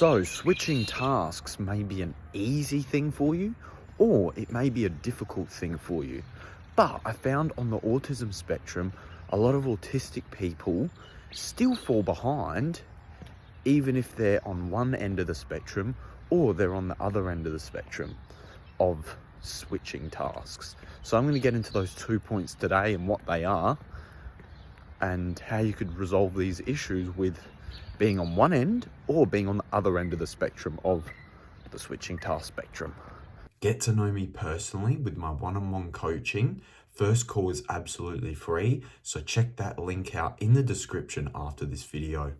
So switching tasks may be an easy thing for you, or it may be a difficult thing for you. But I found on the autism spectrum, a lot of autistic people still fall behind, even if they're on one end of the spectrum or they're on the other end of the spectrum of switching tasks. So I'm going to get into those 2 points today and what they are and how you could resolve these issues with being on one end or being on the other end of the spectrum of the switching task spectrum. Get to know me personally with my one-on-one coaching. First call is absolutely free, so check that link out in the description after this video.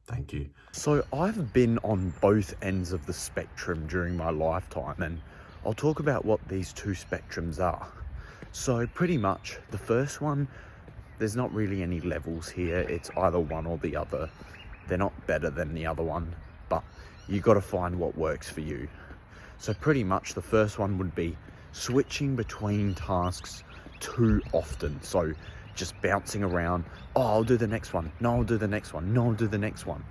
Thank you. So I've been on both ends of the spectrum during my lifetime, and I'll talk about what these two spectrums are. So pretty much the first one, there's not really any levels here. It's either one or the other. They're not better than the other one, but you got to find what works for you. So pretty much the first one would be switching between tasks too often. So just bouncing around. Oh, I'll do the next one. No, I'll do the next one. No, I'll do the next one.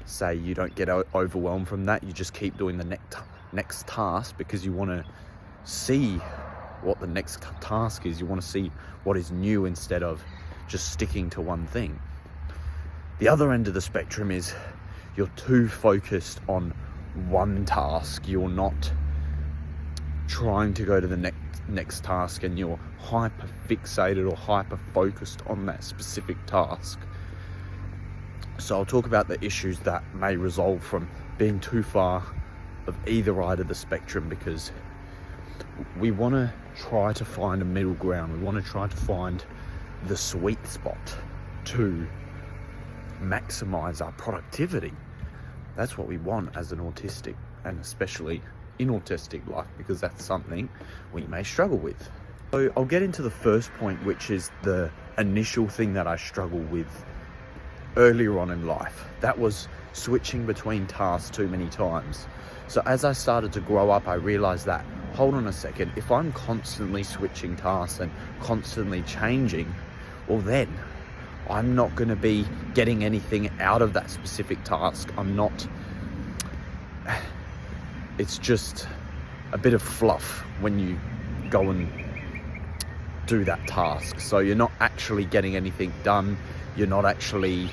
Say you don't get overwhelmed from that. You just keep doing the next task because you want to see what the next task is. You want to see what is new instead of just sticking to one thing. The other end of the spectrum is you're too focused on one task. You're not trying to go to the next task, and you're hyper fixated or hyper focused on that specific task. So I'll talk about the issues that may result from being too far of either side of the spectrum, because we want to try to find a middle ground. We want to try to find the sweet spot to maximize our productivity. That's what we want as an autistic, and especially in autistic life, because that's something we may struggle with. So I'll get into the first point, which is the initial thing that I struggled with earlier on in life. That was switching between tasks too many times. So as I started to grow up, I realized that, hold on a second, if I'm constantly switching tasks and constantly changing, well then I'm not going to be getting anything out of that specific task. It's just a bit of fluff when you go and do that task. So you're not actually getting anything done. You're not actually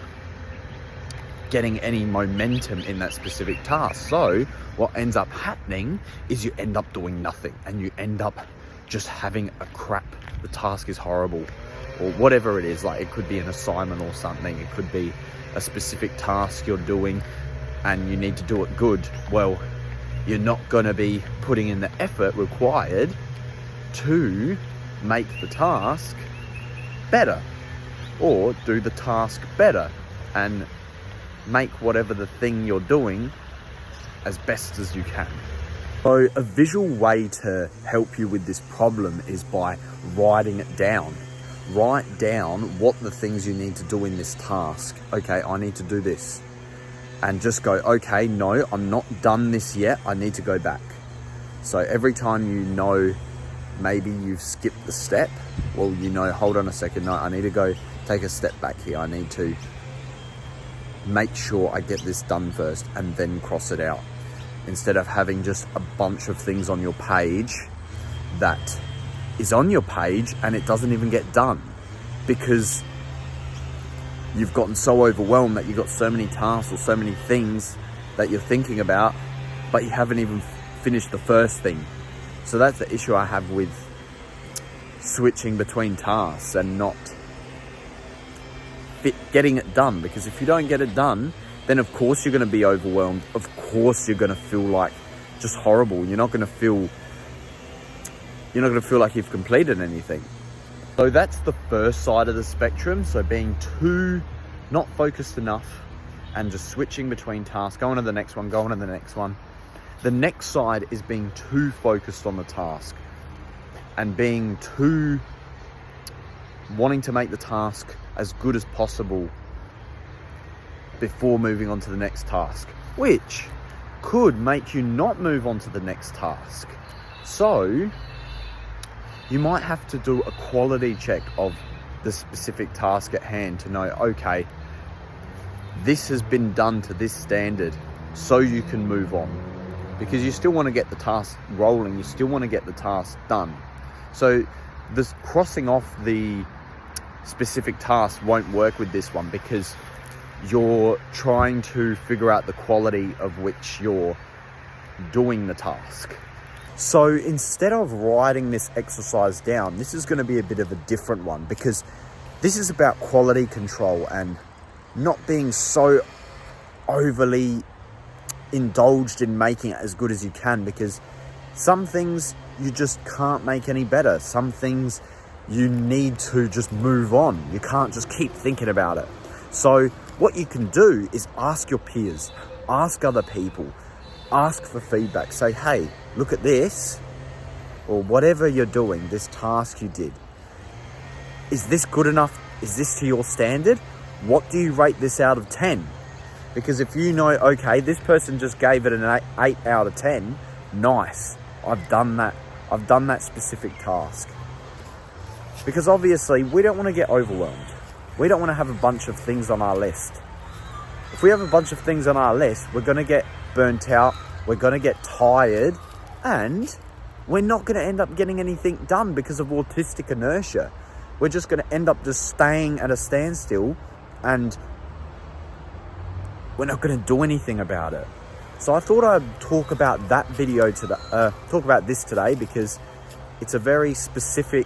getting any momentum in that specific task. So what ends up happening is you end up doing nothing, and you end up just having a crap. The task is horrible, or whatever it is. Like, it could be an assignment or something. It could be a specific task you're doing and you need to do it good. Well, you're not going to be putting in the effort required to make the task better, or do the task better and make whatever the thing you're doing as best as you can. So a visual way to help you with this problem is by writing it down. Write down what the things you need to do in this task. Okay, I need to do this. And just go, okay, no, I'm not done this yet. I need to go back. So every time you know maybe you've skipped the step, well, you know, hold on a second, no, I need to go take a step back here. I need to make sure I get this done first and then cross it out. Instead of having just a bunch of things on your page that is on your page and it doesn't even get done because you've gotten so overwhelmed that you've got so many tasks or so many things that you're thinking about, but you haven't even finished the first thing. So that's the issue I have with switching between tasks and not getting it done, because if you don't get it done, then of course you're going to be overwhelmed. Of course you're going to feel like just horrible. You're not going to feel like you've completed anything. So that's the first side of the spectrum. So being too not focused enough and just switching between tasks, going to the next one, going to the next one. The next side is being too focused on the task and being too wanting to make the task as good as possible before moving on to the next task, which could make you not move on to the next task. So you might have to do a quality check of the specific task at hand to know, okay, this has been done to this standard. so you can move on, because you still want to get the task rolling, you still want to get the task done. So this crossing off the specific task won't work with this one, because you're trying to figure out the quality of which you're doing the task. So instead of writing this exercise down, this is going to be a bit of a different one, because this is about quality control and not being so overly indulged in making it as good as you can, because some things you just can't make any better. Some things you need to just move on. You can't just keep thinking about it. So what you can do is ask your peers, ask other people, ask for feedback. Say, hey, look at this, or whatever you're doing, this task you did. Is this good enough? Is this to your standard? What do you rate this out of 10? Because if you know, okay, this person just gave it an 8 out of 10, nice, I've done that. I've done that specific task. Because obviously we don't want to get overwhelmed. We don't want to have a bunch of things on our list. If we have a bunch of things on our list, we're going to get burnt out, we're going to get tired, and we're not going to end up getting anything done because of autistic inertia. We're just going to end up just staying at a standstill, and we're not going to do anything about it. So I thought I'd talk about that video today, talk about this today, because it's a very specific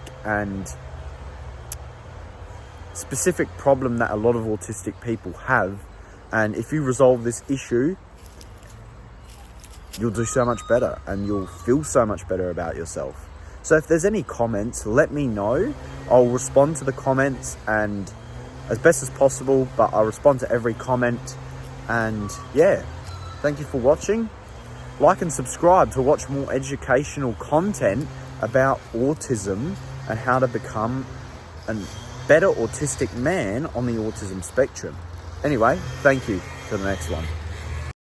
problem that a lot of autistic people have. And if you resolve this issue, you'll do so much better and you'll feel so much better about yourself. So if there's any comments, let me know. I'll respond to the comments and as best as possible, but I'll respond to every comment. And yeah, thank you for watching. Like and subscribe to watch more educational content about autism and how to become a better autistic man on the autism spectrum. Anyway, thank you. Till the next one.